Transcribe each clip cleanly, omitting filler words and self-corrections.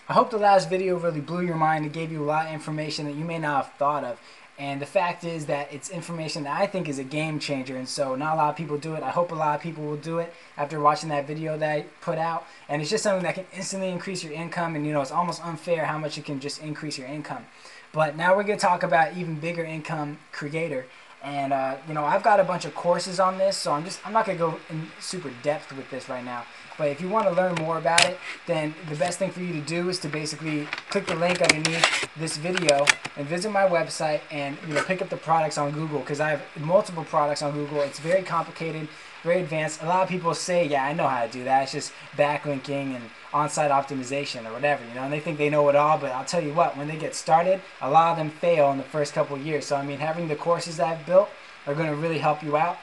I hope the last video really blew your mind and gave you a lot of information that you may not have thought of. And the fact is that it's information that I think is a game changer, and so not a lot of people do it. I hope a lot of people will do it after watching that video that I put out. And it's just something that can instantly increase your income, and it's almost unfair how much it can just increase your income. But now we're going to talk about even bigger income creator. And I've got a bunch of courses on this, so I'm not going to go in super depth with this right now. But if you want to learn more about it, then the best thing for you to do is to basically click the link underneath this video and visit my website and pick up the products on Google, because I have multiple products on Google. It's very complicated, very advanced. A lot of people say, yeah, I know how to do that. It's just backlinking and on-site optimization or whatever, and they think they know it all. But I'll tell you what, when they get started, a lot of them fail in the first couple of years. So I mean, having the courses that I've built are going to really help you out.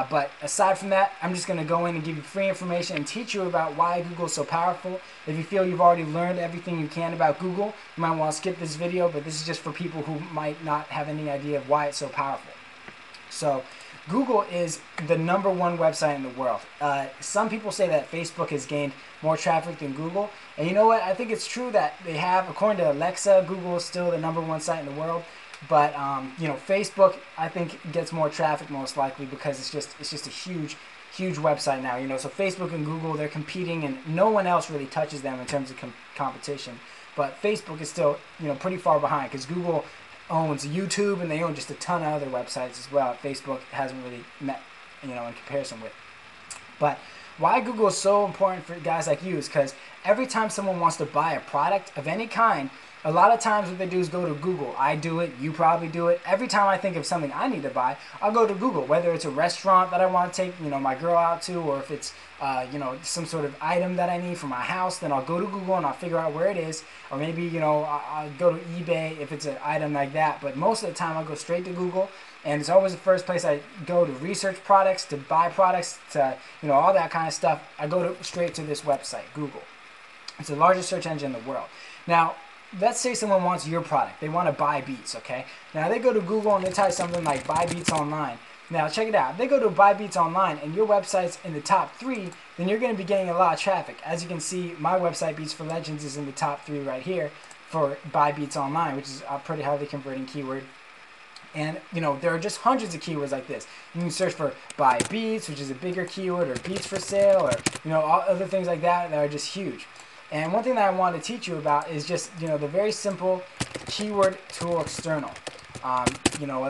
But aside from that, I'm just going to go in and give you free information and teach you about why Google is so powerful. If you feel you've already learned everything you can about Google, you might want to skip this video, but this is just for people who might not have any idea of why it's so powerful. So Google is the #1 website in the world. Some people say that Facebook has gained more traffic than Google. And you know what? I think it's true that they have. According to Alexa, Google is still the #1 site in the world. But Facebook, I think, gets more traffic most likely because it's just a huge website now. So Facebook and Google, they're competing, and no one else really touches them in terms of competition. But Facebook is still pretty far behind, because Google owns YouTube and they own just a ton of other websites as well. Facebook hasn't really met in comparison with. But why Google is so important for guys like you is because every time someone wants to buy a product of any kind, a lot of times what they do is go to Google. I do it, you probably do it. Every time I think of something I need to buy, I'll go to Google, whether it's a restaurant that I want to take my girl out to, or if it's some sort of item that I need for my house, then I'll go to Google and I'll figure out where it is. Or maybe I'll go to eBay if it's an item like that. But most of the time I'll go straight to Google, and it's always the first place I go to research products, to buy products, to all that kind of stuff. I go straight to this website, Google. It's the largest search engine in the world. Now, let's say someone wants your product. They want to buy Beats, okay? Now, they go to Google and they type something like buy Beats online. Now, check it out. If they go to buy Beats online and your website's in the top 3, then you're going to be getting a lot of traffic. As you can see, my website, Beats for Legends, is in the top 3 right here for buy Beats online, which is a pretty highly converting keyword. And there are just hundreds of keywords like this. You can search for buy Beats, which is a bigger keyword, or Beats for sale, or all other things like that are just huge. And one thing that I want to teach you about is just the very simple keyword tool external. A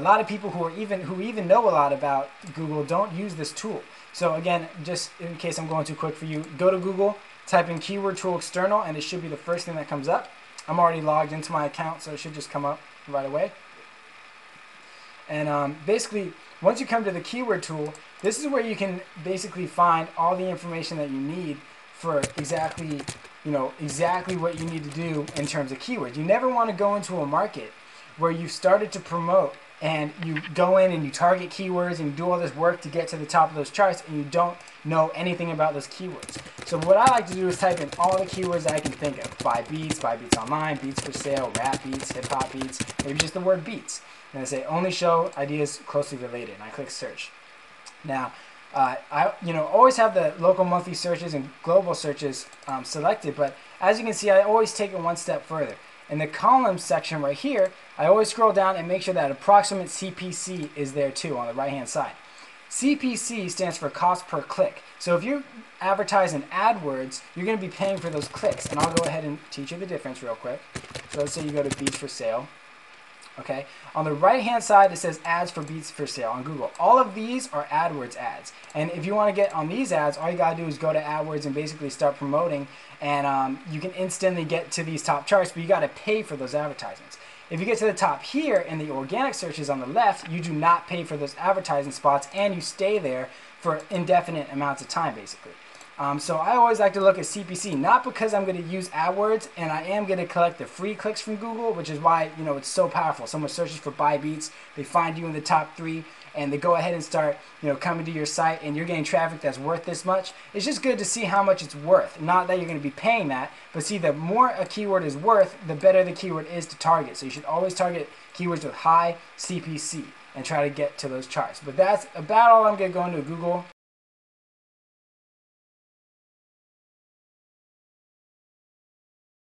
lot of people who even know a lot about Google don't use this tool. So again, just in case I'm going too quick for you, go to Google, type in keyword tool external, and it should be the first thing that comes up. I'm already logged into my account, so it should just come up right away. And basically, once you come to the keyword tool, this is where you can basically find all the information that you need for exactly what you need to do in terms of keywords. You never want to go into a market where you've started to promote and you go in and you target keywords and you do all this work to get to the top of those charts and you don't know anything about those keywords. So what I like to do is type in all the keywords that I can think of. Buy Beats online, Beats for sale, rap beats, hip hop beats, maybe just the word beats. And I say only show ideas closely related, and I click search. Now, I always have the local monthly searches and global searches selected, but as you can see, I always take it one step further. In the columns section right here, I always scroll down and make sure that approximate CPC is there too on the right hand side. CPC stands for cost per click. So if you advertise in AdWords, you're going to be paying for those clicks, and I'll go ahead and teach you the difference real quick. So let's say you go to Beats for sale. Okay, on the right hand side it says ads for Beats for sale on Google. All of these are AdWords ads, and if you want to get on these ads, all you gotta do is go to AdWords and basically start promoting, and you can instantly get to these top charts, but you gotta pay for those advertisements. If you get to the top here in the organic searches on the left, you do not pay for those advertising spots, and you stay there for indefinite amounts of time basically. So I always like to look at CPC, not because I'm going to use AdWords, and I am going to collect the free clicks from Google, which is why it's so powerful. Someone searches for buy Beats, they find you in the top 3, and they go ahead and start coming to your site, and you're getting traffic that's worth this much. It's just good to see how much it's worth. Not that you're going to be paying that, but see, the more a keyword is worth, the better the keyword is to target. So you should always target keywords with high CPC and try to get to those charts. But that's about all I'm going to go into Google.